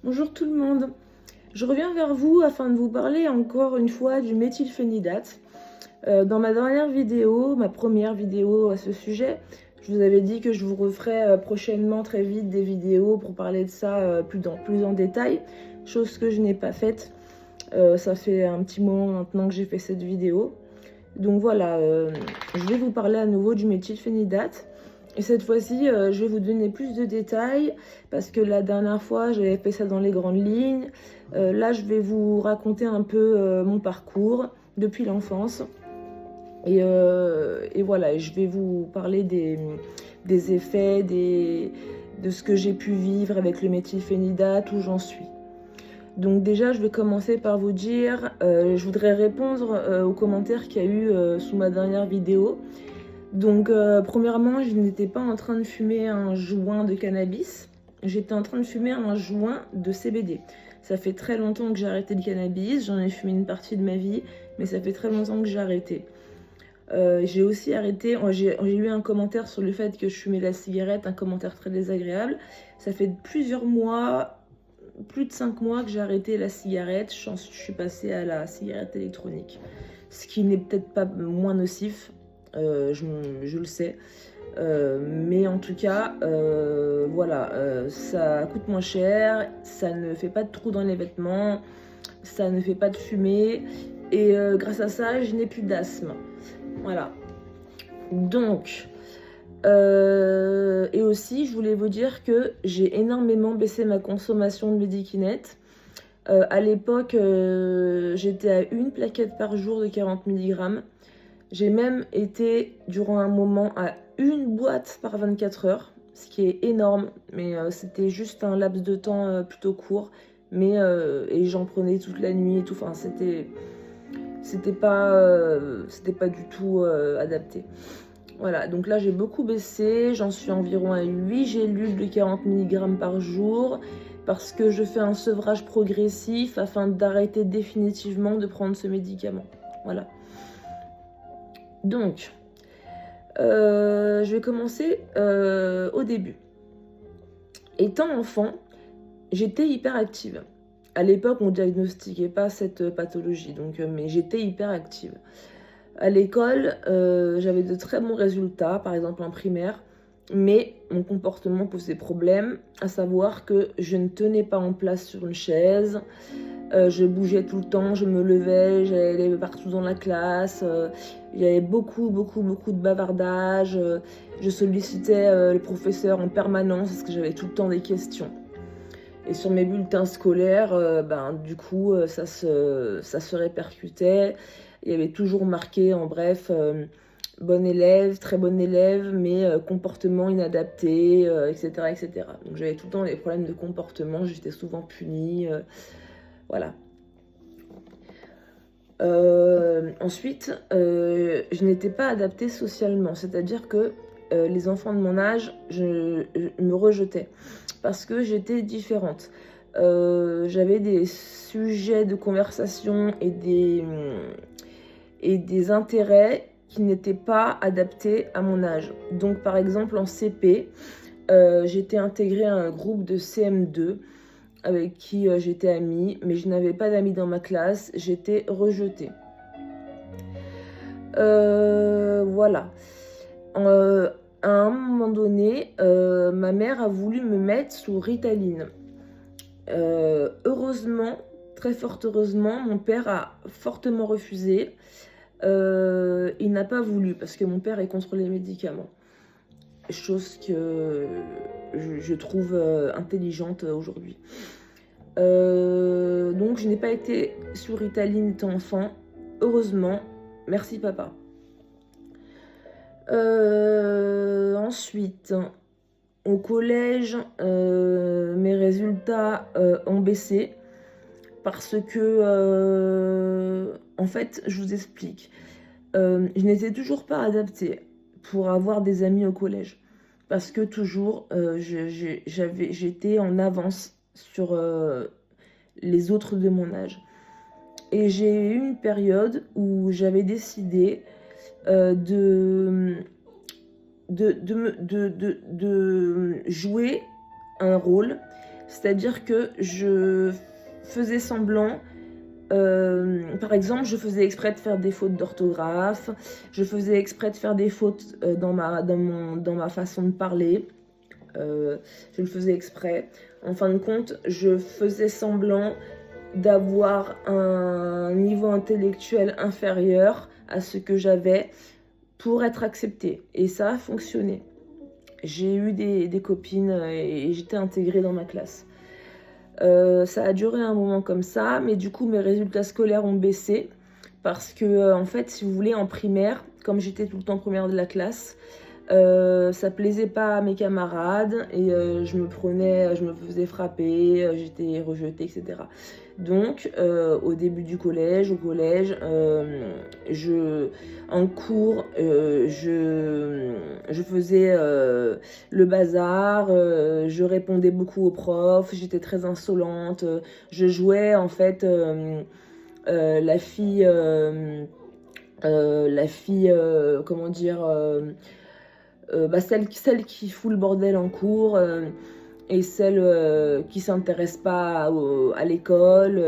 Bonjour tout le monde, je reviens vers vous afin de vous parler encore une fois du méthylphénidate. Dans ma dernière vidéo, ma première vidéo à ce sujet, je vous avais dit que je vous referai prochainement très vite des vidéos pour parler de ça plus en détail, chose que je n'ai pas faite. Ça fait un petit moment maintenant que j'ai fait cette vidéo. Donc voilà, je vais vous parler à nouveau du méthylphénidate. Et cette fois-ci, je vais vous donner plus de détails parce que la dernière fois, j'avais fait ça dans les grandes lignes. Là, je vais vous raconter un peu mon parcours depuis l'enfance. Et voilà, je vais vous parler des effets, de ce que j'ai pu vivre avec le méthylphénidate, où j'en suis. Donc déjà, je vais commencer par vous dire, je voudrais répondre aux commentaires qu'il y a eu sous ma dernière vidéo. Donc premièrement, je n'étais pas en train de fumer un joint de cannabis, j'étais en train de fumer un joint de CBD. Ça fait très longtemps que j'ai arrêté le cannabis, j'en ai fumé une partie de ma vie, mais ça fait très longtemps que j'ai arrêté. J'ai aussi arrêté, j'ai eu un commentaire sur le fait que je fumais la cigarette, un commentaire très désagréable. Ça fait plusieurs mois, plus de 5 mois que j'ai arrêté la cigarette, je suis passée à la cigarette électronique. Ce qui n'est peut-être pas moins nocif, je le sais. Mais en tout cas, voilà, ça coûte moins cher, ça ne fait pas de trous dans les vêtements, ça ne fait pas de fumée, et grâce à ça, je n'ai plus d'asthme. Voilà. Donc, et aussi, je voulais vous dire que j'ai énormément baissé ma consommation de Medikinet. À l'époque, j'étais à une plaquette par jour de 40 mg. J'ai même été, durant un moment, à une boîte par 24 heures, ce qui est énorme, mais c'était juste un laps de temps plutôt court. Mais, et j'en prenais toute la nuit et tout, enfin, c'était pas du tout adapté. Voilà, donc là j'ai beaucoup baissé, j'en suis environ à 8 gélules de 40 mg par jour parce que je fais un sevrage progressif afin d'arrêter définitivement de prendre ce médicament. Voilà. Donc, je vais commencer au début. Étant enfant, j'étais hyperactive. À l'époque, on ne diagnostiquait pas cette pathologie, donc, mais j'étais hyperactive. À l'école, j'avais de très bons résultats, par exemple en primaire, mais mon comportement posait problème, à savoir que je ne tenais pas en place sur une chaise, je bougeais tout le temps, je me levais, j'allais partout dans la classe, il y avait beaucoup de bavardage, je sollicitais le professeur en permanence parce que j'avais tout le temps des questions. Et sur mes bulletins scolaires, du coup, ça se répercutait. Il y avait toujours marqué, en bref, bon élève, très bon élève, mais comportement inadapté, etc., etc. Donc j'avais tout le temps des problèmes de comportement, j'étais souvent punie, voilà. Ensuite, je n'étais pas adaptée socialement, c'est-à-dire que les enfants de mon âge je me rejetaient parce que j'étais différente. J'avais des sujets de conversation et des intérêts qui n'étaient pas adaptés à mon âge. Donc par exemple en CP, j'étais intégrée à un groupe de CM2 avec qui j'étais amie, mais je n'avais pas d'amis dans ma classe, j'étais rejetée. Voilà. À un moment donné, ma mère a voulu me mettre sous Ritaline. Heureusement, très fort heureusement, mon père a fortement refusé. Il n'a pas voulu parce que mon père est contre les médicaments. Chose que je trouve intelligente aujourd'hui. Donc je n'ai pas été sous Ritaline étant enfant. Heureusement, merci papa. Ensuite, au collège, mes résultats ont baissé parce que, en fait, je vous explique. Je n'étais toujours pas adaptée pour avoir des amis au collège parce que toujours, j'étais en avance sur les autres de mon âge. Et j'ai eu une période où j'avais décidé de jouer un rôle, C'est-à-dire que je faisais semblant, par exemple, je faisais exprès de faire des fautes d'orthographe, je faisais exprès de faire des fautes dans ma façon de parler, je le faisais exprès. En fin de compte, je faisais semblant d'avoir un niveau intellectuel inférieur à ce que j'avais pour être acceptée. Et ça a fonctionné. J'ai eu des copines et j'étais intégrée dans ma classe. Ça a duré un moment comme ça, mais du coup mes résultats scolaires ont baissé parce que en fait, si vous voulez, en primaire, comme j'étais tout le temps première de la classe, ça plaisait pas à mes camarades et je me faisais frapper, j'étais rejetée, etc. Donc, au début du collège, en cours, je faisais le bazar, je répondais beaucoup aux profs, j'étais très insolente, je jouais en fait la fille, comment dire, celle qui fout le bordel en cours et celle qui s'intéresse pas à l'école,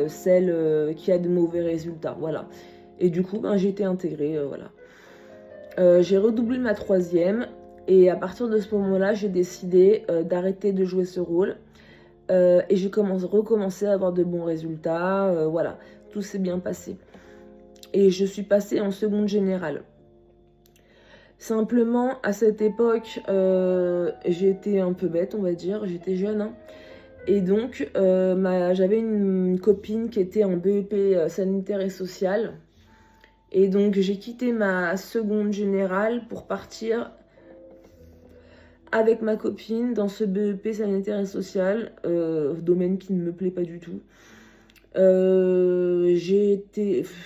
celle qui a de mauvais résultats, voilà. Et du coup, j'ai été intégrée, voilà. J'ai redoublé ma troisième et à partir de ce moment-là, j'ai décidé d'arrêter de jouer ce rôle et j'ai recommencé à avoir de bons résultats, voilà. Tout s'est bien passé. Et je suis passée en seconde générale. Simplement, à cette époque, j'étais un peu bête, on va dire, j'étais jeune, hein. Et donc, j'avais une copine qui était en BEP sanitaire et social. Et donc, j'ai quitté ma seconde générale pour partir avec ma copine dans ce BEP sanitaire et social, domaine qui ne me plaît pas du tout.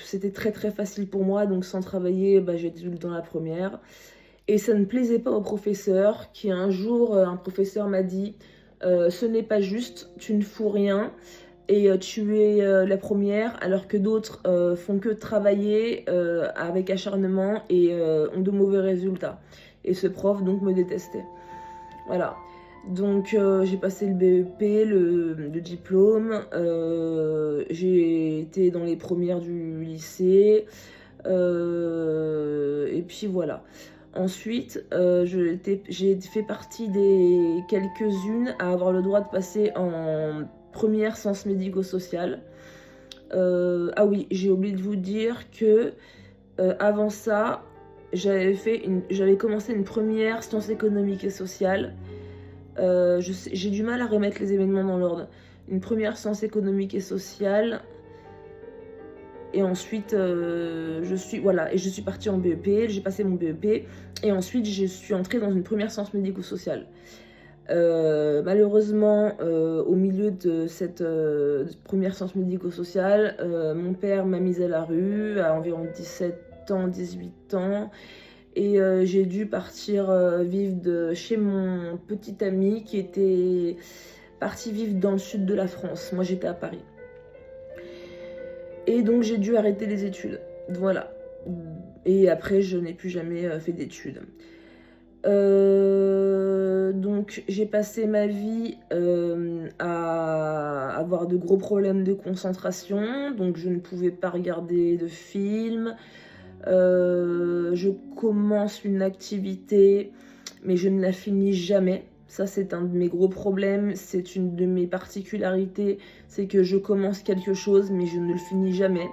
C'était très très facile pour moi, donc sans travailler, j'étais tout le temps la première. Et ça ne plaisait pas au professeur, qui un jour, un professeur m'a dit ce n'est pas juste, tu ne fous rien et tu es la première, alors que d'autres font que travailler avec acharnement et ont de mauvais résultats. Et ce prof donc me détestait. Voilà. Donc j'ai passé le BEP, le diplôme, j'ai été dans les premières du lycée, et puis voilà. Ensuite, j'ai fait partie des quelques-unes à avoir le droit de passer en première sciences médico-sociales. Ah oui, j'ai oublié de vous dire que avant ça, j'avais commencé une première sciences économiques et sociales. J'ai du mal à remettre les événements dans l'ordre. Une première sciences économiques et sociales. Et ensuite, je suis partie en BEP, j'ai passé mon BEP. Et ensuite, je suis entrée dans une première sciences médico-sociales. Malheureusement, au milieu de cette première sciences médico-sociales, mon père m'a mise à la rue à environ 17 ans, 18 ans. Et j'ai dû partir vivre chez mon petit ami qui était parti vivre dans le sud de la France. Moi, j'étais à Paris. Et donc, j'ai dû arrêter les études. Voilà. Et après, je n'ai plus jamais fait d'études. Donc, j'ai passé ma vie à avoir de gros problèmes de concentration. Donc, je ne pouvais pas regarder de films. Je commence une activité, mais je ne la finis jamais. Ça, c'est un de mes gros problèmes, c'est une de mes particularités, c'est que je commence quelque chose, mais je ne le finis jamais.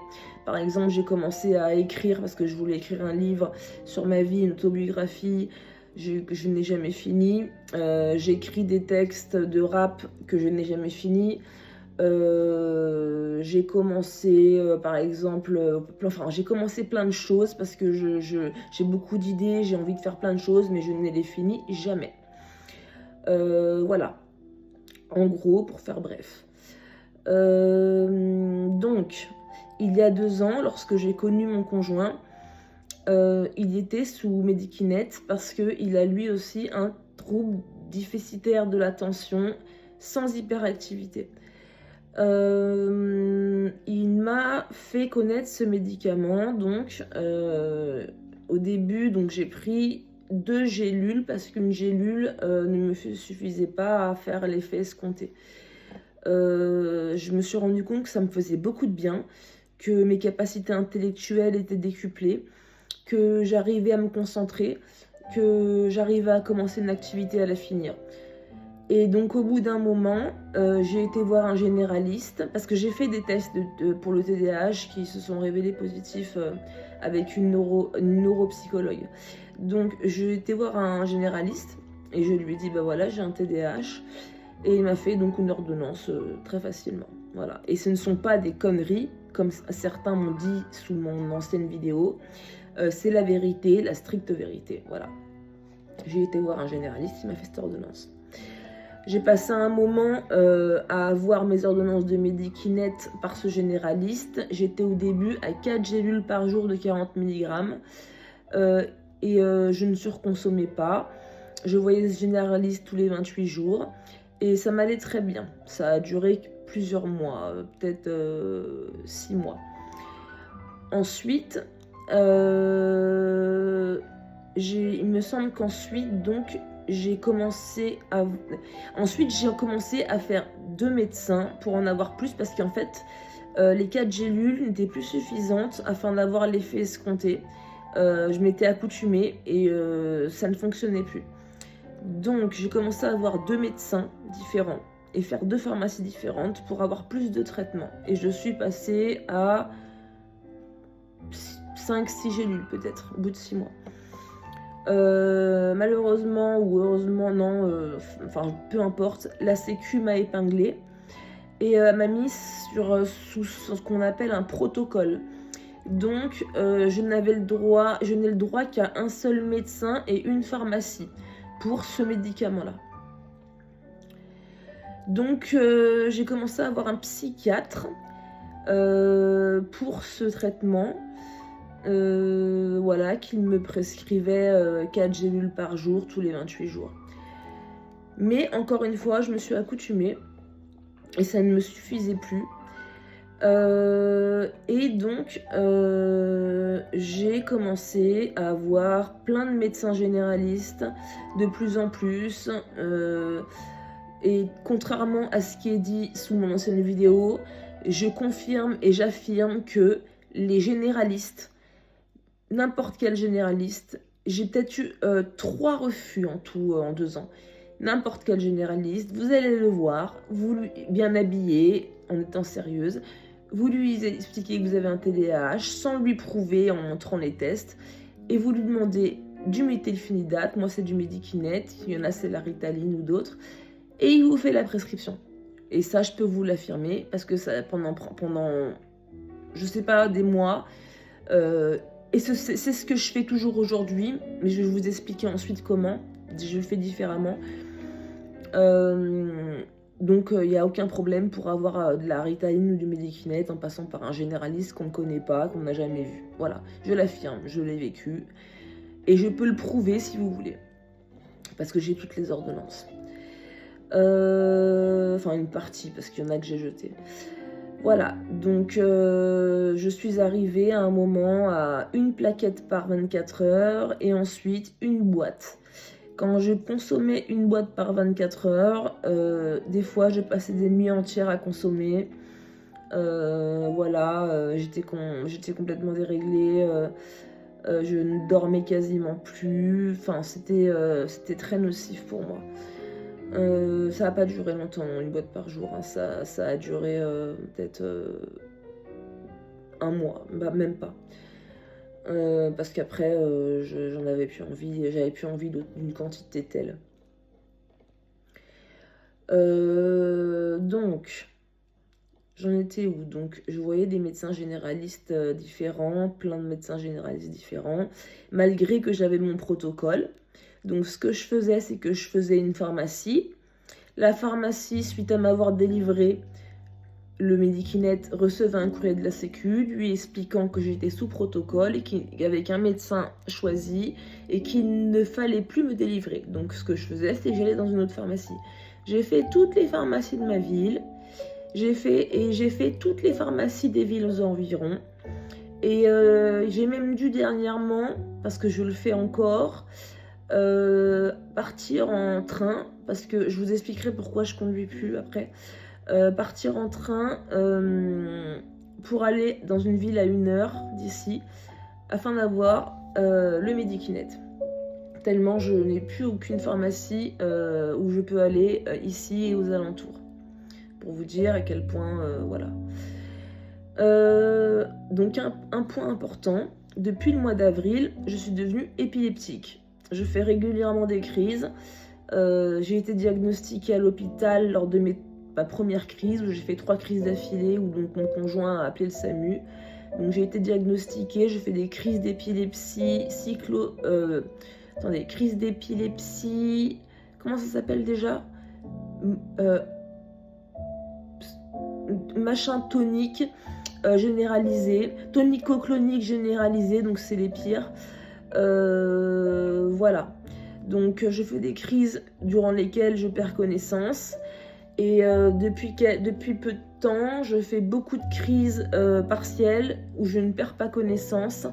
Par exemple, j'ai commencé à écrire parce que je voulais écrire un livre sur ma vie, une autobiographie. Je n'ai jamais fini. J'écris des textes de rap que je n'ai jamais fini. J'ai commencé par exemple, j'ai commencé plein de choses parce que j'ai beaucoup d'idées, j'ai envie de faire plein de choses, mais je ne les finis jamais. Voilà, en gros, pour faire bref. Donc, il y a 2 ans, lorsque j'ai connu mon conjoint, il était sous Medikinet parce qu'il a lui aussi un trouble déficitaire de l'attention sans hyperactivité. Il m'a fait connaître ce médicament, donc au début, donc j'ai pris 2 gélules parce qu'une gélule ne me suffisait pas à faire l'effet escompté. Je me suis rendu compte que ça me faisait beaucoup de bien, que mes capacités intellectuelles étaient décuplées, que j'arrivais à me concentrer, que j'arrivais à commencer une activité, à la finir. Et donc au bout d'un moment, j'ai été voir un généraliste parce que j'ai fait des tests pour le TDAH qui se sont révélés positifs avec une neuropsychologue. Donc j'ai été voir un généraliste et je lui ai dit bah voilà, j'ai un TDAH, et il m'a fait donc une ordonnance très facilement. Voilà. Et ce ne sont pas des conneries comme certains m'ont dit sous mon ancienne vidéo, c'est la vérité, la stricte vérité. Voilà. J'ai été voir un généraliste, il m'a fait cette ordonnance. J'ai passé un moment à avoir mes ordonnances de Medikinet par ce généraliste. J'étais au début à 4 gélules par jour de 40 mg et je ne surconsommais pas. Je voyais ce généraliste tous les 28 jours et ça m'allait très bien. Ça a duré plusieurs mois, peut-être 6 mois. Ensuite, il me semble qu'ensuite, donc, j'ai commencé à faire 2 médecins pour en avoir plus parce qu'en fait, les 4 gélules n'étaient plus suffisantes afin d'avoir l'effet escompté. Je m'étais accoutumée et ça ne fonctionnait plus. Donc, j'ai commencé à avoir 2 médecins différents et faire 2 pharmacies différentes pour avoir plus de traitements. Et je suis passée à 5-6 gélules peut-être, au bout de 6 mois. Malheureusement ou heureusement, non, enfin peu importe, la Sécu m'a épinglée et m'a mis sous ce qu'on appelle un protocole. Donc je n'ai le droit qu'à un seul médecin et une pharmacie pour ce médicament-là. Donc j'ai commencé à avoir un psychiatre pour ce traitement. Voilà, qu'il me prescrivait 4 gélules par jour tous les 28 jours. Mais encore une fois, je me suis accoutumée et ça ne me suffisait plus. Et donc, j'ai commencé à avoir plein de médecins généralistes de plus en plus. Et contrairement à ce qui est dit sous mon ancienne vidéo, je confirme et j'affirme que les généralistes, n'importe quel généraliste, j'ai peut-être eu 3 refus en tout en 2 ans. N'importe quel généraliste, vous allez le voir, vous lui, bien habillé, en étant sérieuse, vous lui expliquez que vous avez un TDAH sans lui prouver en montrant les tests, et vous lui demandez du méthylphénidate, moi c'est du Medikinet, il y en a c'est la Ritaline ou d'autres, et il vous fait la prescription. Et ça je peux vous l'affirmer, parce que ça pendant je sais pas, des mois, et c'est ce que je fais toujours aujourd'hui, mais je vais vous expliquer ensuite comment. Je le fais différemment. Donc il n'y a aucun problème pour avoir de la Ritaline ou du Medikinet en passant par un généraliste qu'on ne connaît pas, qu'on n'a jamais vu. Voilà, je l'affirme, je l'ai vécu. Et je peux le prouver si vous voulez. Parce que j'ai toutes les ordonnances. Enfin une partie, parce qu'il y en a que j'ai jetées. Voilà, donc je suis arrivée à un moment à 1 plaquette par 24 heures et ensuite 1 boîte. Quand je consommais 1 boîte par 24 heures, des fois je passais des nuits entières à consommer. Voilà, j'étais complètement déréglée, je ne dormais quasiment plus. Enfin, c'était très nocif pour moi. Ça n'a pas duré longtemps, 1 boîte par jour, hein. Ça a duré peut-être 1 mois, bah, même pas. Parce qu'après, j'en avais plus envie, j'avais plus envie d'une quantité telle. Donc, j'en étais où? Donc, je voyais des médecins généralistes différents, plein de médecins généralistes différents, malgré que j'avais mon protocole. Donc, ce que je faisais, c'est que je faisais une pharmacie. La pharmacie, suite à m'avoir délivré le Medikinet, recevait un courrier de la Sécu lui expliquant que j'étais sous protocole et qu'avec un médecin choisi et qu'il ne fallait plus me délivrer. Donc, ce que je faisais, c'est que j'allais dans une autre pharmacie. J'ai fait toutes les pharmacies de ma ville. J'ai fait toutes les pharmacies des villes aux environs. Et j'ai même dû dernièrement, parce que je le fais encore, Partir en train, parce que je vous expliquerai pourquoi je conduis plus après. Partir en train pour aller dans une ville à 1 heure d'ici, afin d'avoir le Medikinet. Tellement je n'ai plus aucune pharmacie où je peux aller ici et aux alentours. Pour vous dire à quel point, voilà. Donc un point important, depuis le mois d'avril, je suis devenue épileptique. Je fais régulièrement des crises. J'ai été diagnostiquée à l'hôpital lors de ma première crise, où j'ai fait 3 crises d'affilée, où donc mon conjoint a appelé le SAMU. Donc j'ai été diagnostiquée, je fais des crises d'épilepsie, crises d'épilepsie, comment ça s'appelle déjà, machin tonique généralisé, tonico-clonique généralisé, donc c'est les pires. Voilà. Donc je fais des crises durant lesquelles je perds connaissance. Et depuis peu de temps, je fais beaucoup de crises partielles où je ne perds pas connaissance,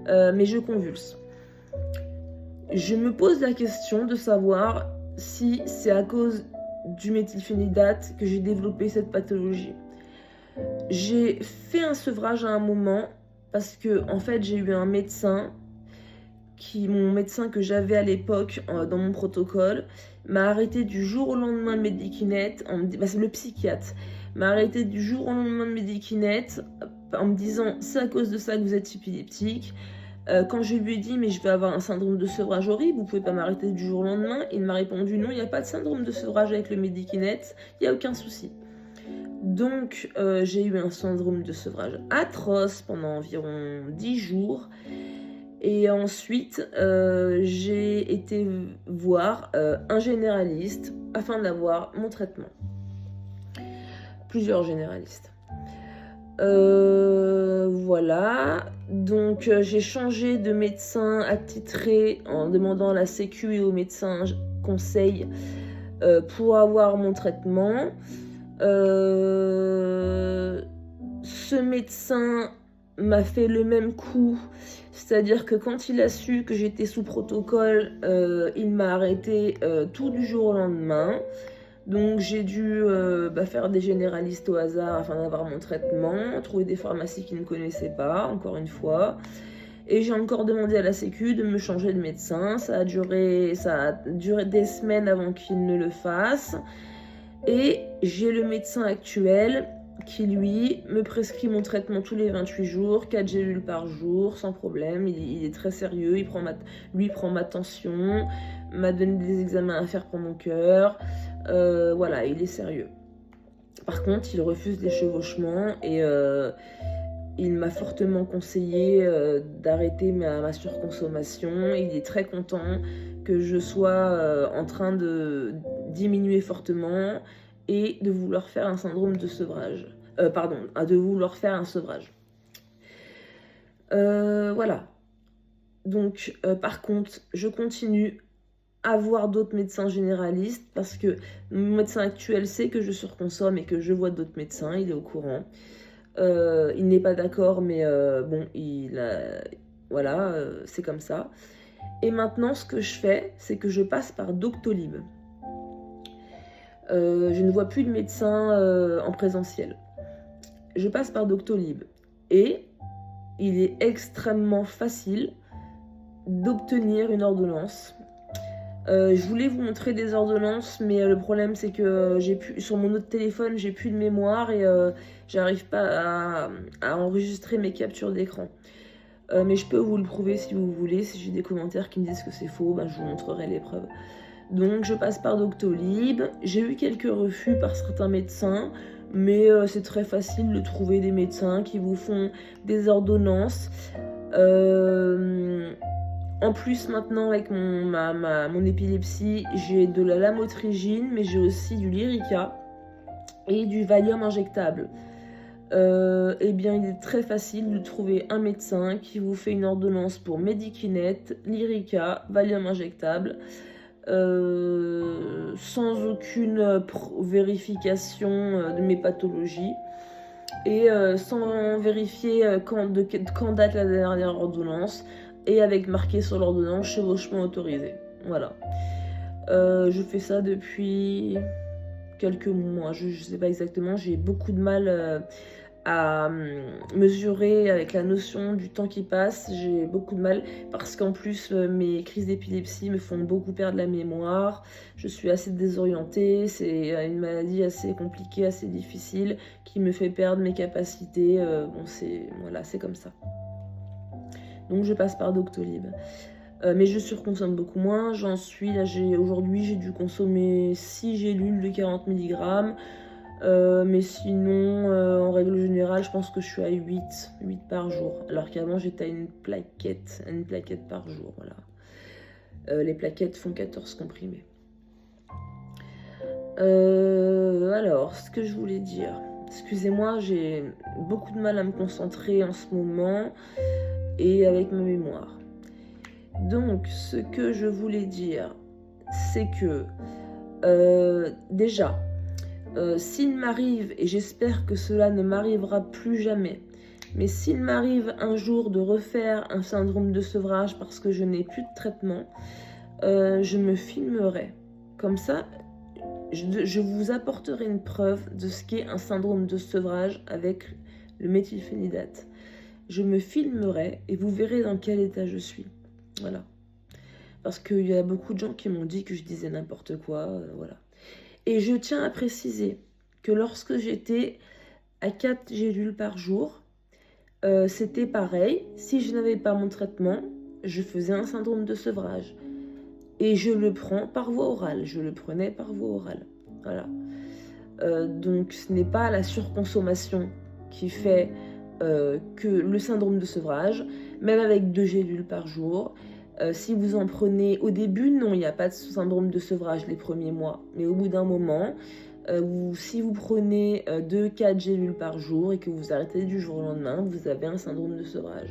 mais je convulse. Je me pose la question de savoir si c'est à cause du méthylphénidate que j'ai développé cette pathologie. J'ai fait un sevrage à un moment parce que en fait j'ai eu un médecin mon médecin que j'avais à l'époque dans mon protocole m'a arrêté du jour au lendemain de Medikinet, c'est le psychiatre, m'a arrêté du jour au lendemain de Medikinet en me disant c'est à cause de ça que vous êtes épileptique. Quand je lui ai dit mais je vais avoir un syndrome de sevrage horrible, vous pouvez pas m'arrêter du jour au lendemain, il m'a répondu non, il n'y a pas de syndrome de sevrage avec le Medikinet, il n'y a aucun souci. Donc j'ai eu un syndrome de sevrage atroce pendant environ 10 jours. Et ensuite, j'ai été voir un généraliste afin d'avoir mon traitement. Plusieurs généralistes. Voilà. Donc, j'ai changé de médecin attitré en demandant à la Sécu et au médecin conseil pour avoir mon traitement. Ce médecin m'a fait le même coup, c'est-à-dire que quand il a su que j'étais sous protocole, il m'a arrêté tout du jour au lendemain. Donc j'ai dû faire des généralistes au hasard afin d'avoir mon traitement, trouver des pharmacies qui ne connaissaient pas, encore une fois. Et j'ai encore demandé à la Sécu de me changer de médecin. Ça a duré des semaines avant qu'il ne le fasse. Et j'ai le médecin actuel qui, lui, me prescrit mon traitement tous les 28 jours, 4 gélules par jour, sans problème. Il est très sérieux, il prend ma tension, m'a donné des examens à faire pour mon cœur. Voilà, il est sérieux. Par contre, il refuse les chevauchements et il m'a fortement conseillé d'arrêter ma surconsommation. Il est très content que je sois en train de diminuer fortement et de vouloir faire un syndrome de sevrage. De vouloir faire un sevrage. Voilà. Donc, par contre, je continue à voir d'autres médecins généralistes parce que mon médecin actuel sait que je surconsomme et que je vois d'autres médecins, il est au courant. Il n'est pas d'accord, mais bon, voilà, c'est comme ça. Et maintenant, ce que je fais, c'est que je passe par Doctolib. Je ne vois plus de médecin en présentiel. Je passe par Doctolib. Et il est extrêmement facile d'obtenir une ordonnance. Je voulais vous montrer des ordonnances, mais le problème c'est que sur mon autre téléphone, j'ai plus de mémoire et j'arrive pas à enregistrer mes captures d'écran. Mais je peux vous le prouver si vous voulez. Si j'ai des commentaires qui me disent que c'est faux, je vous montrerai les preuves. Donc je passe par Doctolib. J'ai eu quelques refus par certains médecins, mais c'est très facile de trouver des médecins qui vous font des ordonnances. En plus, maintenant, avec mon épilepsie, j'ai de la lamotrigine, mais j'ai aussi du Lyrica et du Valium injectable. Eh bien, il est très facile de trouver un médecin qui vous fait une ordonnance pour Medikinet, Lyrica, Valium injectable, sans aucune vérification de mes pathologies et sans vérifier quand date la dernière ordonnance. Et avec marqué sur l'ordonnance chevauchement autorisé. Voilà. Je fais ça depuis quelques mois, je sais pas exactement. J'ai beaucoup de mal à mesurer avec la notion du temps qui passe. J'ai beaucoup de mal parce qu'en plus mes crises d'épilepsie me font beaucoup perdre la mémoire. Je suis assez désorientée, c'est une maladie assez compliquée, assez difficile qui me fait perdre mes capacités. Bon, c'est comme ça. Donc je passe par Doctolib. Mais je surconsomme beaucoup moins. J'en suis là, aujourd'hui j'ai dû consommer 6 gélules de 40 mg. Mais sinon, en règle générale, je pense que je suis à 8 par jour. Alors qu'avant, j'étais à une plaquette par jour. Voilà. Les plaquettes font 14 comprimés. Alors, ce que je voulais dire. Excusez-moi, j'ai beaucoup de mal à me concentrer en ce moment et avec ma mémoire. Donc, ce que je voulais dire, c'est que déjà, s'il m'arrive, et j'espère que cela ne m'arrivera plus jamais, mais s'il m'arrive un jour de refaire un syndrome de sevrage parce que je n'ai plus de traitement, je me filmerai. Comme ça, je vous apporterai une preuve de ce qu'est un syndrome de sevrage avec le méthylphénidate. Je me filmerai et vous verrez dans quel état je suis. Voilà. Parce qu'il y a beaucoup de gens qui m'ont dit que je disais n'importe quoi. Voilà. Et je tiens à préciser que lorsque j'étais à 4 gélules par jour, c'était pareil. Si je n'avais pas mon traitement, je faisais un syndrome de sevrage. Et je le prends par voie orale. Je le prenais par voie orale. Voilà. Donc ce n'est pas la surconsommation qui fait que le syndrome de sevrage, même avec 2 gélules par jour. Si vous en prenez au début, non, il n'y a pas de syndrome de sevrage les premiers mois. Mais au bout d'un moment, si vous prenez 2-4 gélules par jour et que vous arrêtez du jour au lendemain, vous avez un syndrome de sevrage.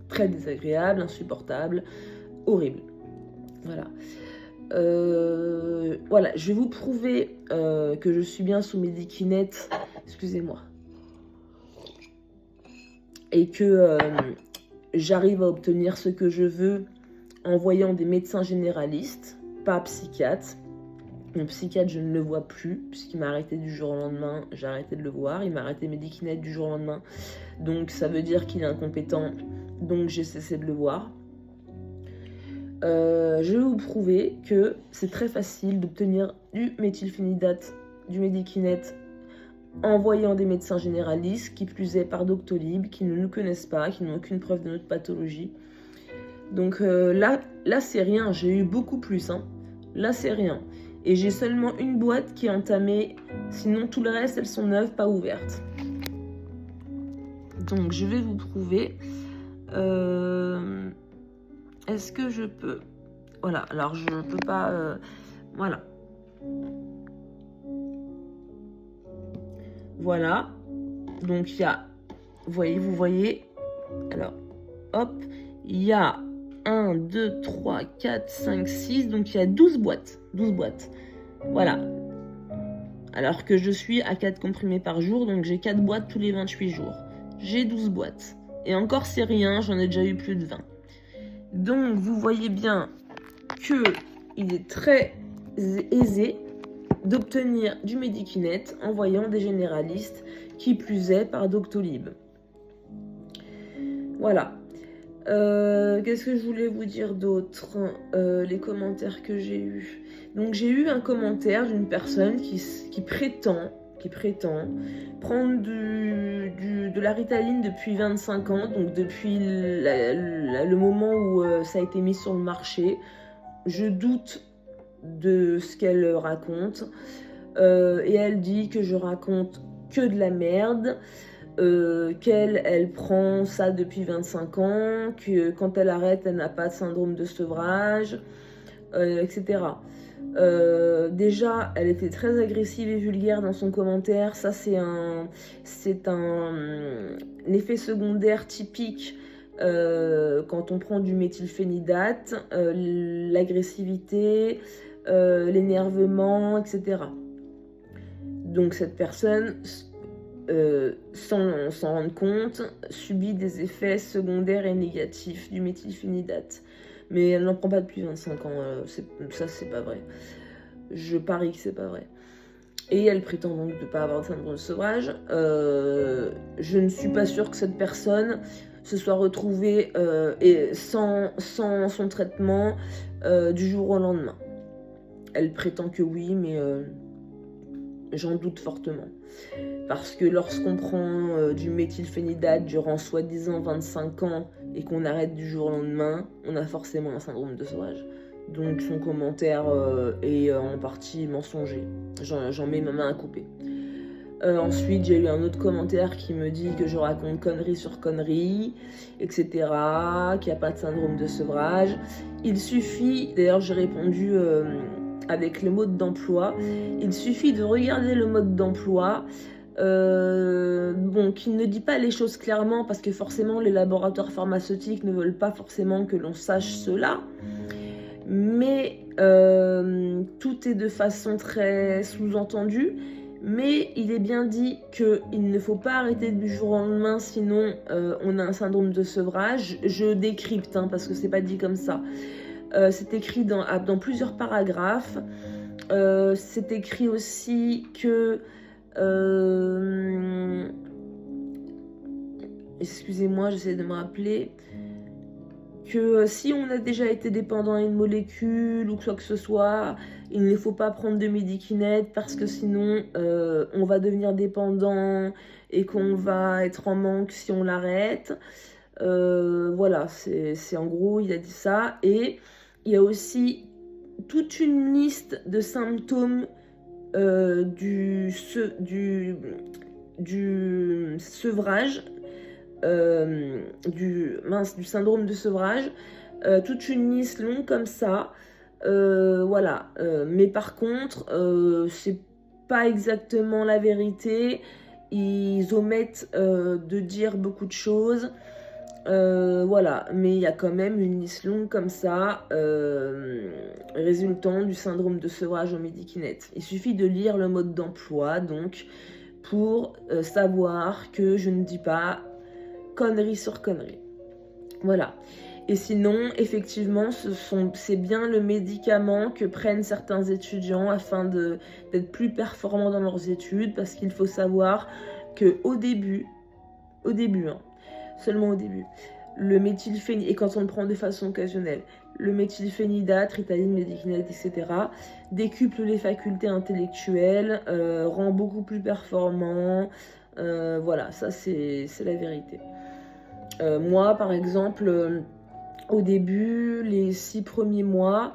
Très désagréable, insupportable, horrible. Voilà. Voilà, je vais vous prouver que je suis bien sous Medikinet. Excusez-moi. Et que j'arrive à obtenir ce que je veux en voyant des médecins généralistes, pas psychiatres. Mon psychiatre, je ne le vois plus, puisqu'il m'a arrêté du jour au lendemain, j'ai arrêté de le voir. Il m'a arrêté Medikinet du jour au lendemain. Donc ça veut dire qu'il est incompétent, donc j'ai cessé de le voir. Je vais vous prouver que c'est très facile d'obtenir du méthylphénidate, du Medikinet, en voyant des médecins généralistes, qui plus est par Doctolib, qui ne nous connaissent pas, qui n'ont aucune preuve de notre pathologie. Donc là c'est rien, j'ai eu beaucoup plus. Hein. Là c'est rien. Et j'ai seulement une boîte qui est entamée, sinon tout le reste, elles sont neuves, pas ouvertes. Donc je vais vous prouver. Est-ce que je peux... Voilà, alors je ne peux pas... voilà. Voilà. Donc il y a... Vous voyez. Alors, hop. Il y a 1, 2, 3, 4, 5, 6. Donc il y a 12 boîtes. 12 boîtes. Voilà. Alors que je suis à 4 comprimés par jour. Donc j'ai 4 boîtes tous les 28 jours. J'ai 12 boîtes. Et encore c'est rien, j'en ai déjà eu plus de 20. Donc vous voyez bien qu'il est très aisé d'obtenir du Medikinet en voyant des généralistes, qui plus est par Doctolib. Voilà. Qu'est-ce que je voulais vous dire d'autre? Les commentaires que j'ai eus. Donc j'ai eu un commentaire d'une personne qui prétend prendre de la Ritaline depuis 25 ans, donc depuis le moment où ça a été mis sur le marché. Je doute de ce qu'elle raconte. Et elle dit que je raconte que de la merde. Qu'elle prend ça depuis 25 ans, que quand elle arrête, elle n'a pas de syndrome de sevrage, etc. Déjà, elle était très agressive et vulgaire dans son commentaire. Ça, c'est un effet secondaire typique quand on prend du méthylphénidate, l'agressivité, l'énervement, etc. Donc cette personne, sans s'en rendre compte, subit des effets secondaires et négatifs du méthylphénidate. Mais elle n'en prend pas depuis 25 ans, ça c'est pas vrai. Je parie que c'est pas vrai. Et elle prétend donc de ne pas avoir de syndrome de sevrage. Je ne suis pas sûre que cette personne se soit retrouvée sans son traitement du jour au lendemain. Elle prétend que oui, mais j'en doute fortement. Parce que lorsqu'on prend du méthylphénidate durant soi-disant 25 ans et qu'on arrête du jour au lendemain, on a forcément un syndrome de sevrage. Donc son commentaire est en partie mensonger. J'en mets ma main à couper. Ensuite, j'ai eu un autre commentaire qui me dit que je raconte conneries sur conneries, etc., qu'il n'y a pas de syndrome de sevrage. Il suffit, d'ailleurs j'ai répondu avec le mode d'emploi, il suffit de regarder le mode d'emploi, qui ne dit pas les choses clairement parce que forcément les laboratoires pharmaceutiques ne veulent pas forcément que l'on sache cela. Mais tout est de façon très sous-entendue. Mais il est bien dit qu'il ne faut pas arrêter du jour au lendemain, sinon on a un syndrome de sevrage. Je décrypte parce que c'est pas dit comme ça. C'est écrit dans plusieurs paragraphes. C'est écrit aussi que... excusez-moi, j'essaie de me rappeler... que si on a déjà été dépendant à une molécule ou quoi que ce soit, il ne faut pas prendre de Medikinet parce que sinon on va devenir dépendant et qu'on va être en manque si on l'arrête. Voilà, c'est en gros, il a dit ça. Et il y a aussi toute une liste de symptômes du sevrage. Du syndrome de sevrage, toute une liste longue comme ça, voilà. Mais par contre, c'est pas exactement la vérité. Ils omettent de dire beaucoup de choses. Voilà, mais il y a quand même une liste longue comme ça, résultant du syndrome de sevrage au Medikinet. Il suffit de lire le mode d'emploi, donc, pour savoir que je ne dis pas connerie sur connerie. Voilà. Et sinon, effectivement, c'est bien le médicament que prennent certains étudiants afin d'être plus performants dans leurs études, parce qu'il faut savoir qu'au début, seulement au début, le méthylphénidate, et quand on le prend de façon occasionnelle, le méthylphénidate, Ritaline, Medikinet, etc., décuple les facultés intellectuelles, rend beaucoup plus performant. Voilà, ça c'est la vérité. Moi, par exemple, au début, les 6 premiers mois,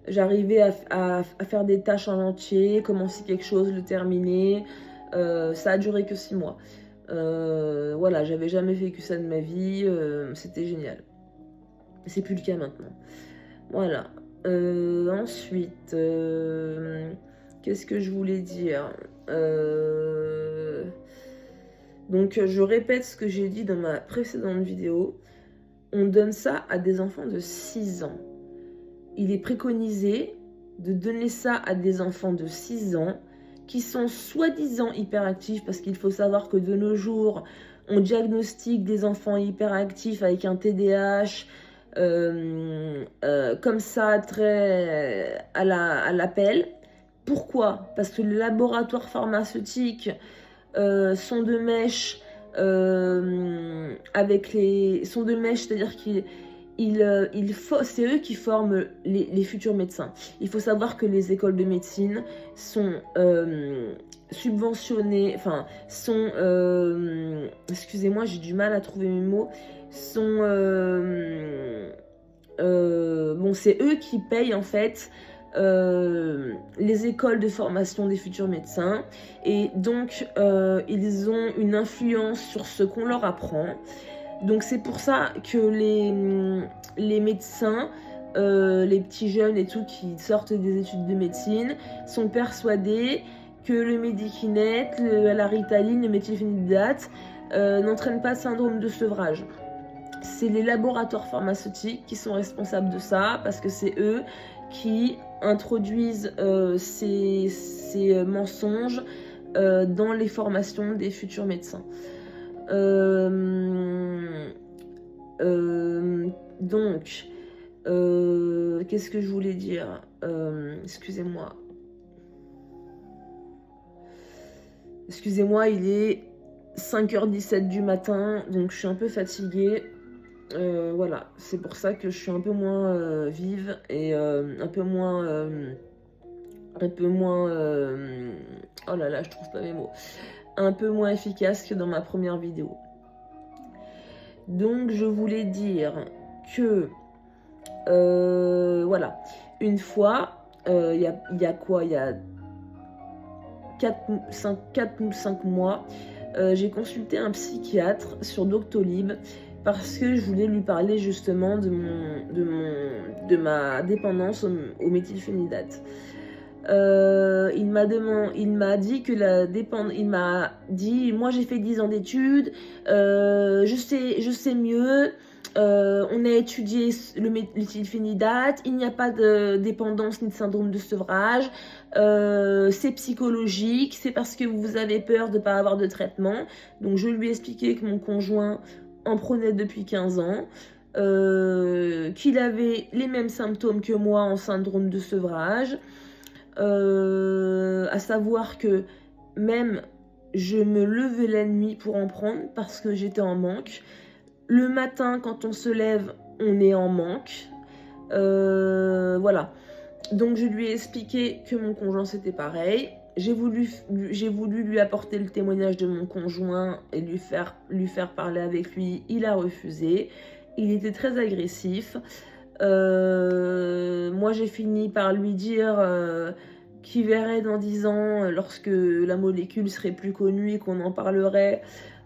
j'arrivais à faire des tâches en entier, commencer quelque chose, le terminer. Ça a duré que 6 mois. Voilà, j'avais jamais vécu ça de ma vie. C'était génial. C'est plus le cas maintenant. Voilà. Ensuite, qu'est-ce que je voulais dire ? Donc, je répète ce que j'ai dit dans ma précédente vidéo. On donne ça à des enfants de 6 ans. Il est préconisé de donner ça à des enfants de 6 ans qui sont soi-disant hyperactifs, parce qu'il faut savoir que de nos jours, on diagnostique des enfants hyperactifs avec un TDAH, comme ça, très à l'appel. Pourquoi ? Parce que les laboratoires pharmaceutiques sont de mèche avec les sont de mèche, c'est-à-dire c'est eux qui forment les futurs médecins. Il faut savoir que les écoles de médecine sont subventionnées, enfin sont excusez-moi, j'ai du mal à trouver mes mots, sont c'est eux qui payent en fait les écoles de formation des futurs médecins, et donc ils ont une influence sur ce qu'on leur apprend. Donc c'est pour ça que les médecins, les petits jeunes et tout qui sortent des études de médecine sont persuadés que le Medikinet, la Ritaline, le méthylphénidate n'entraînent pas de syndrome de sevrage. C'est les laboratoires pharmaceutiques qui sont responsables de ça, parce que c'est eux qui introduisent ces mensonges dans les formations des futurs médecins. Donc, Qu'est-ce que je voulais dire? Excusez-moi. Excusez-moi, il est 5h17 du matin, donc je suis un peu fatiguée. Voilà, c'est pour ça que je suis un peu moins vive et un peu moins... oh là là, je trouve pas mes mots. Un peu moins efficace que dans ma première vidéo. Donc je voulais dire que... voilà, une fois, il y a quoi? Il y a 4 ou 5 mois, j'ai consulté un psychiatre sur Doctolib parce que je voulais lui parler justement de ma dépendance au méthylphénidate. Il m'a dit que il m'a dit, moi j'ai fait 10 ans d'études, je sais mieux, on a étudié le méthylphénidate, il n'y a pas de dépendance ni de syndrome de sevrage, c'est psychologique, c'est parce que vous avez peur de ne pas avoir de traitement. Donc je lui ai expliqué que mon conjoint en prenait depuis 15 ans, qu'il avait les mêmes symptômes que moi en syndrome de sevrage, à savoir que même je me levais la nuit pour en prendre parce que j'étais en manque. Le matin, quand on se lève, on est en manque. Voilà. Donc je lui ai expliqué que mon conjoint c'était pareil. J'ai voulu lui apporter le témoignage de mon conjoint et lui faire parler avec lui. Il a refusé. Il était très agressif. Moi j'ai fini par lui dire qu'il verrait dans 10 ans, lorsque la molécule serait plus connue et qu'on en parlerait,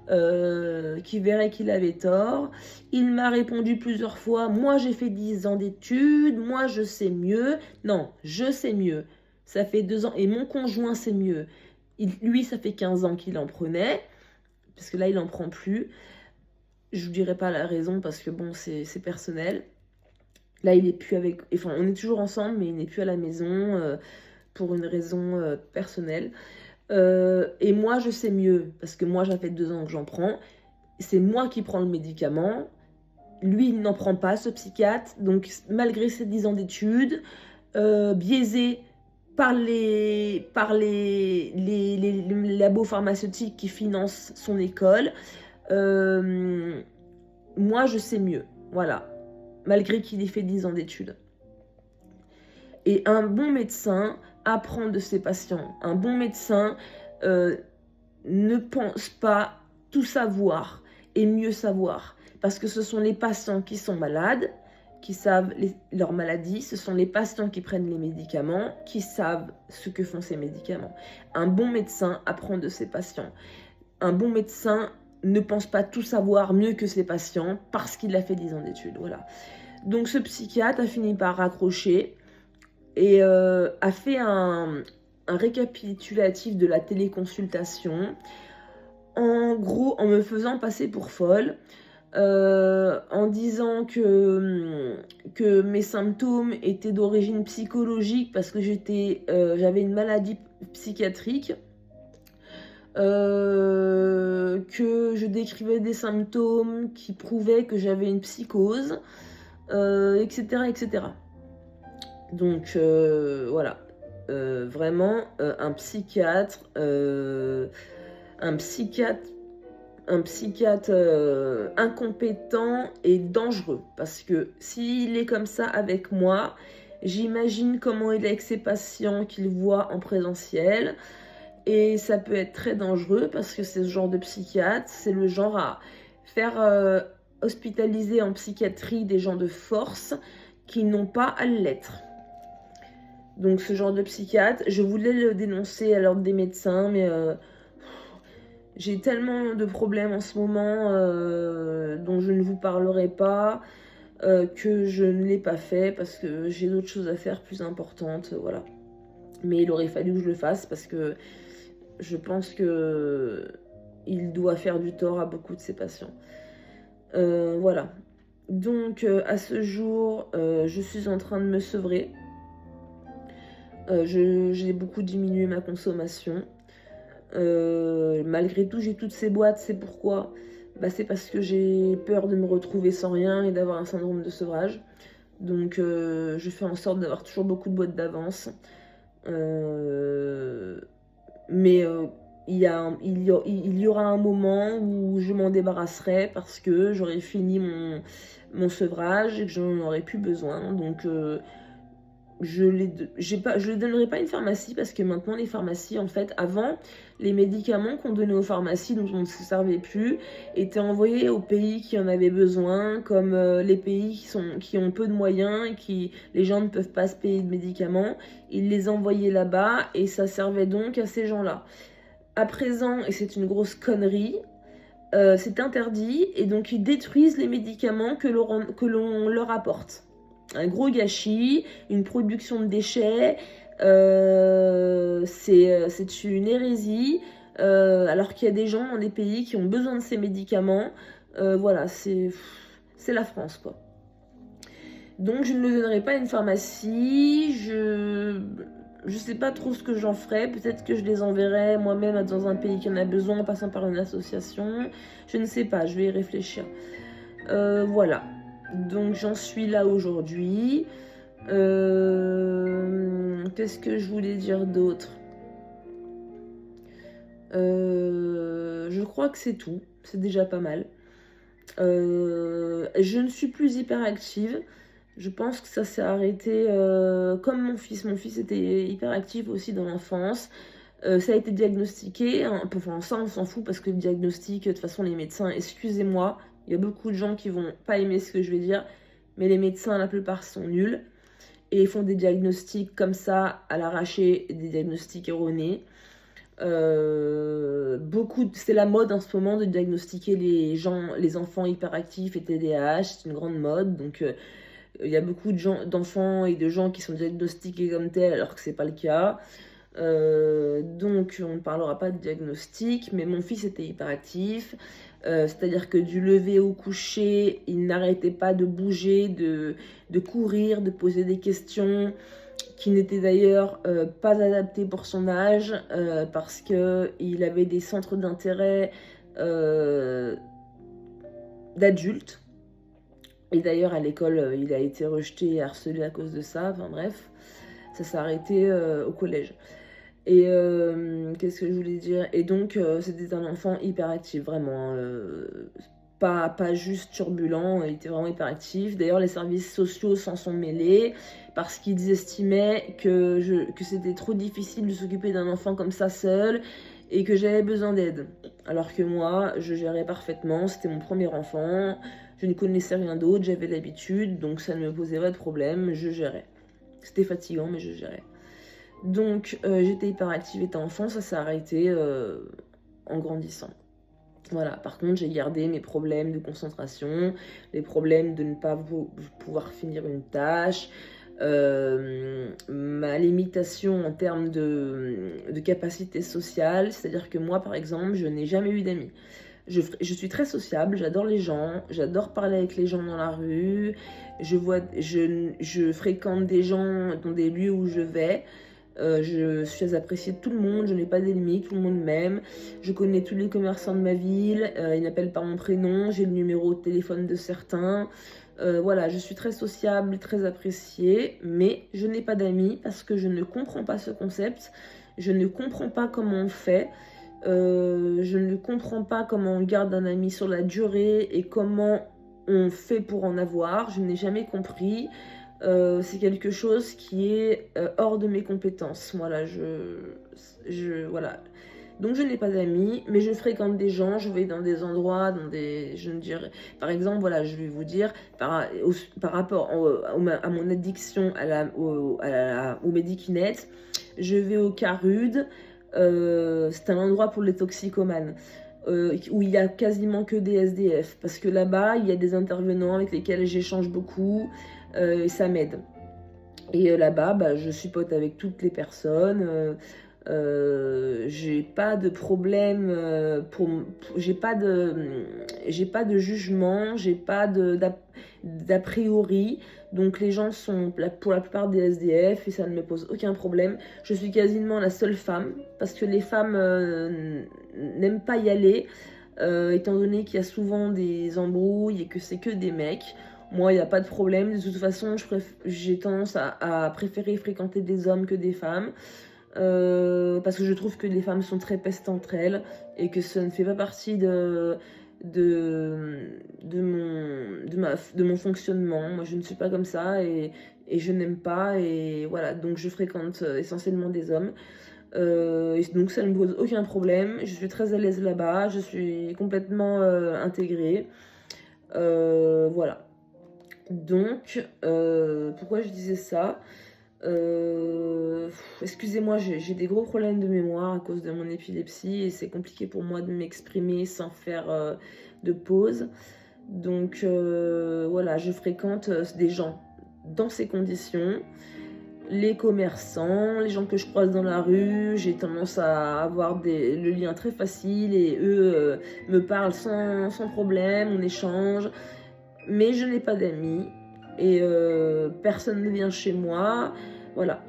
qui verrait qu'il avait tort. Il m'a répondu plusieurs fois, moi j'ai fait 10 ans d'études, moi je sais mieux. Non, je sais mieux. Ça fait 2 ans, et mon conjoint sait mieux. Lui, ça fait 15 ans qu'il en prenait, parce que là, il en prend plus. Je vous dirai pas la raison, parce que bon, c'est personnel. Là, il est plus avec... Enfin, on est toujours ensemble, mais il n'est plus à la maison, pour une raison personnelle. Et moi, je sais mieux, parce que moi, ça fait 2 ans que j'en prends. C'est moi qui prends le médicament. Lui, il n'en prend pas, ce psychiatre. Donc, malgré ses 10 ans d'études, biaisé par les labos pharmaceutiques qui financent son école, moi, je sais mieux. Voilà. Malgré qu'il ait fait 10 ans d'études. Et un bon médecin apprend de ses patients. Un bon médecin ne pense pas tout savoir et mieux savoir. Parce que ce sont les patients qui sont malades, qui savent leur maladie. Ce sont les patients qui prennent les médicaments, qui savent ce que font ces médicaments. Un bon médecin apprend de ses patients. Un bon médecin ne pense pas tout savoir mieux que ses patients parce qu'il a fait 10 ans d'études. Voilà. Donc ce psychiatre a fini par raccrocher et a fait un récapitulatif de la téléconsultation, en gros en me faisant passer pour folle, en disant que mes symptômes étaient d'origine psychologique parce que j'avais une maladie psychiatrique, que je décrivais des symptômes qui prouvaient que j'avais une psychose, etc., etc. Donc voilà, vraiment un psychiatre incompétent et dangereux, parce que s'il est comme ça avec moi, j'imagine comment il est avec ses patients qu'il voit en présentiel, et ça peut être très dangereux parce que c'est ce genre de psychiatre, c'est le genre à faire hospitaliser en psychiatrie des gens de force qui n'ont pas à l'être. Donc ce genre de psychiatre, je voulais le dénoncer à l'ordre des médecins, mais j'ai tellement de problèmes en ce moment dont je ne vous parlerai pas, que je ne l'ai pas fait parce que j'ai d'autres choses à faire plus importantes, voilà. Mais il aurait fallu que je le fasse parce que je pense que il doit faire du tort à beaucoup de ses patients. Voilà. Donc à ce jour, je suis en train de me sevrer. J'ai beaucoup diminué ma consommation. Malgré tout, j'ai toutes ces boîtes. C'est pourquoi? C'est parce que j'ai peur de me retrouver sans rien et d'avoir un syndrome de sevrage. Donc je fais en sorte d'avoir toujours beaucoup de boîtes d'avance. Mais il y aura un moment où je m'en débarrasserai parce que j'aurai fini mon sevrage et que je n'en aurai plus besoin. Donc je ne donnerai pas à une pharmacie parce que maintenant les pharmacies, en fait, avant, les médicaments qu'on donnait aux pharmacies dont on ne se servait plus étaient envoyés aux pays qui en avaient besoin, comme les pays qui ont peu de moyens et qui les gens ne peuvent pas se payer de médicaments. Ils les envoyaient là-bas et ça servait donc à ces gens-là. À présent, et c'est une grosse connerie, c'est interdit et donc ils détruisent les médicaments que l'on leur apporte. Un gros gâchis, une production de déchets, c'est une hérésie, alors qu'il y a des gens dans des pays qui ont besoin de ces médicaments. Voilà, c'est la France, quoi. Donc je ne le donnerai pas à une pharmacie, je sais pas trop ce que j'en ferai, peut-être que je les enverrai moi-même dans un pays qui en a besoin en passant par une association, je ne sais pas, je vais y réfléchir. Voilà. Donc j'en suis là aujourd'hui. Qu'est-ce que je voulais dire d'autre? Je crois que c'est tout. C'est déjà pas mal. Je ne suis plus hyperactive. Je pense que ça s'est arrêté comme mon fils. Mon fils était hyperactif aussi dans l'enfance. Ça a été diagnostiqué. Enfin, ça, on s'en fout parce que le diagnostic, de toute façon, les médecins, excusez-moi, il y a beaucoup de gens qui vont pas aimer ce que je vais dire, mais les médecins, la plupart, sont nuls. Et ils font des diagnostics comme ça, à l'arraché, des diagnostics erronés. C'est la mode en ce moment de diagnostiquer les enfants hyperactifs et TDAH, c'est une grande mode. Donc, il y a beaucoup d'enfants et de gens qui sont diagnostiqués comme tels alors que c'est pas le cas. Donc on ne parlera pas de diagnostic, mais mon fils était hyperactif, c'est-à-dire que du lever au coucher, il n'arrêtait pas de bouger, de courir, de poser des questions qui n'étaient d'ailleurs pas adaptées pour son âge, parce qu'il avait des centres d'intérêt d'adultes. Et d'ailleurs, à l'école, il a été rejeté et harcelé à cause de ça. Enfin bref, ça s'est arrêté au collège. Et qu'est-ce que je voulais dire? Et donc, c'était un enfant hyperactif, vraiment. Pas juste turbulent, il était vraiment hyperactif. D'ailleurs, les services sociaux s'en sont mêlés parce qu'ils estimaient que c'était trop difficile de s'occuper d'un enfant comme ça seul et que j'avais besoin d'aide. Alors que moi, je gérais parfaitement, c'était mon premier enfant, je ne connaissais rien d'autre, j'avais l'habitude, donc ça ne me posait pas de problème, je gérais. C'était fatigant, mais je gérais. Donc j'étais hyperactive étant enfant, ça s'est arrêté en grandissant. Voilà, par contre j'ai gardé mes problèmes de concentration, les problèmes de ne pas pouvoir finir une tâche, ma limitation en termes de capacité sociale, c'est-à-dire que moi par exemple je n'ai jamais eu d'amis. Je suis très sociable, j'adore les gens, j'adore parler avec les gens dans la rue, je fréquente des gens dans des lieux où je vais. Je suis appréciée de tout le monde, je n'ai pas d'ennemis, tout le monde m'aime. Je connais tous les commerçants de ma ville, ils n'appellent pas mon prénom, j'ai le numéro de téléphone de certains. Voilà, je suis très sociable, très appréciée, mais je n'ai pas d'amis parce que je ne comprends pas ce concept. Je ne comprends pas comment on fait. Je ne comprends pas comment on garde un ami sur la durée et comment on fait pour en avoir. Je n'ai jamais compris. C'est quelque chose qui est hors de mes compétences. Voilà, voilà. Donc je n'ai pas d'amis, mais je fréquente des gens, je vais dans des endroits, je ne dirais, par exemple, voilà, je vais vous dire, par rapport à mon addiction au Medikinet, je vais au Carude, c'est un endroit pour les toxicomanes. Où il y a quasiment que des SDF, parce que là-bas, il y a des intervenants avec lesquels j'échange beaucoup, et ça m'aide. Et là-bas, je suis pote avec toutes les personnes, j'ai pas de problème, j'ai pas de jugement, j'ai pas d'a priori, donc les gens sont pour la plupart des SDF et ça ne me pose aucun problème. Je suis quasiment la seule femme parce que les femmes n'aiment pas y aller, étant donné qu'il y a souvent des embrouilles et que c'est que des mecs. Moi, il n'y a pas de problème. De toute façon, j'ai tendance à préférer fréquenter des hommes que des femmes. Parce que je trouve que les femmes sont très pestes entre elles et que ça ne fait pas partie de mon fonctionnement. Moi, je ne suis pas comme ça et je n'aime pas. Et voilà, donc je fréquente essentiellement des hommes. Et donc ça ne me pose aucun problème. Je suis très à l'aise là-bas. Je suis complètement intégrée. Voilà. Donc, pourquoi je disais ça? Excusez-moi, j'ai des gros problèmes de mémoire à cause de mon épilepsie et c'est compliqué pour moi de m'exprimer sans faire de pause. Donc voilà, je fréquente des gens dans ces conditions, les commerçants, les gens que je croise dans la rue. J'ai tendance à avoir le lien très facile et eux me parlent sans problème, on échange. Mais je n'ai pas d'amis et personne ne vient chez moi. Voilà.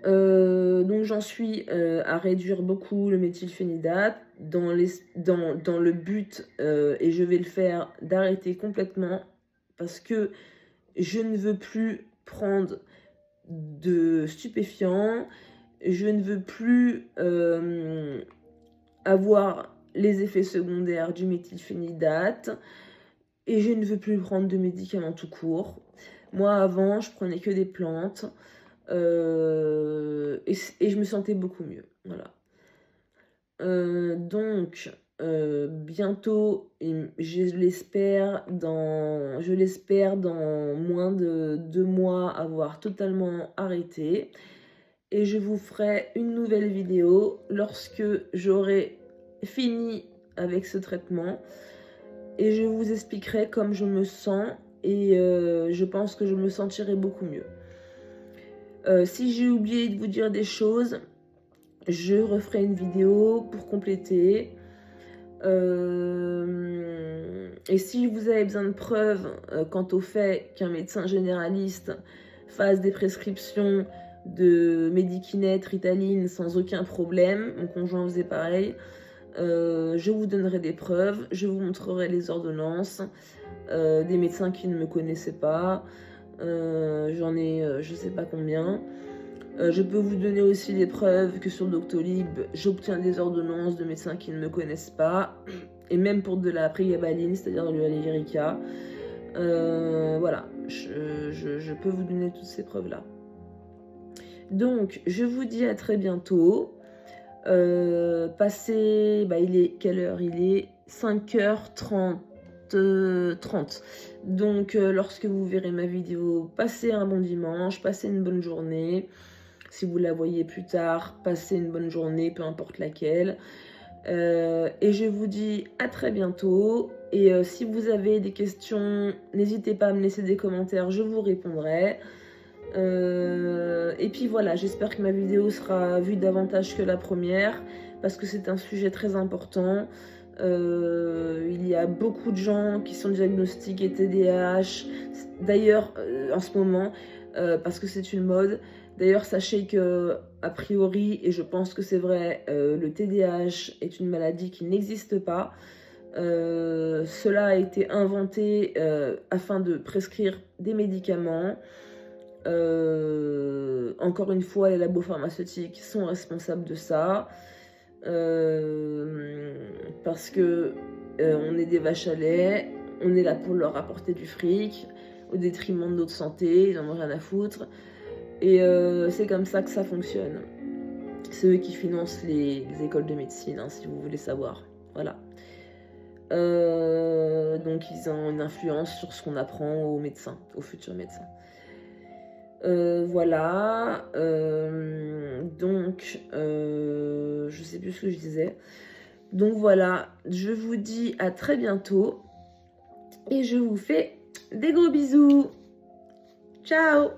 Donc j'en suis à réduire beaucoup le méthylphénidate dans le but, et je vais le faire, d'arrêter complètement parce que je ne veux plus prendre de stupéfiants, je ne veux plus avoir les effets secondaires du méthylphénidate et je ne veux plus prendre de médicaments tout court. Moi avant je prenais que des plantes et je me sentais beaucoup mieux. Voilà. Donc bientôt, je l'espère dans moins de 2 mois, avoir totalement arrêté. Et je vous ferai une nouvelle vidéo lorsque j'aurai fini avec ce traitement. Et je vous expliquerai comme je me sens et je pense que je me sentirai beaucoup mieux. Si j'ai oublié de vous dire des choses, je referai une vidéo pour compléter. Et si vous avez besoin de preuves quant au fait qu'un médecin généraliste fasse des prescriptions de Medikinet, Ritaline sans aucun problème, mon conjoint faisait pareil, je vous donnerai des preuves, je vous montrerai les ordonnances des médecins qui ne me connaissaient pas. J'en ai je sais pas combien. Je peux vous donner aussi des preuves que sur Doctolib, j'obtiens des ordonnances de médecins qui ne me connaissent pas, et même pour de la prégabaline, c'est-à-dire de la Lyrica. Voilà, je peux vous donner toutes ces preuves-là. Donc, je vous dis à très bientôt. Il est quelle heure? Il est 5h30. Donc, lorsque vous verrez ma vidéo, passez un bon dimanche, passez une bonne journée. Si vous la voyez plus tard, passez une bonne journée, peu importe laquelle. Et je vous dis à très bientôt. Et si vous avez des questions, n'hésitez pas à me laisser des commentaires, je vous répondrai. Et puis voilà, j'espère que ma vidéo sera vue davantage que la première, parce que c'est un sujet très important. Il y a beaucoup de gens qui sont diagnostiqués TDAH, d'ailleurs en ce moment, parce que c'est une mode. D'ailleurs, sachez que, a priori, et je pense que c'est vrai, le TDAH est une maladie qui n'existe pas. Cela a été inventé afin de prescrire des médicaments. Encore une fois, les labos pharmaceutiques sont responsables de ça. Parce que on est des vaches à lait, on est là pour leur apporter du fric, au détriment de notre santé, ils en ont rien à foutre. Et c'est comme ça que ça fonctionne. C'est eux qui financent les écoles de médecine, hein, si vous voulez savoir. Voilà. Donc ils ont une influence sur ce qu'on apprend aux médecins, aux futurs médecins. Voilà. Donc, je sais plus ce que je disais. Donc voilà, je vous dis à très bientôt. Et je vous fais des gros bisous. Ciao!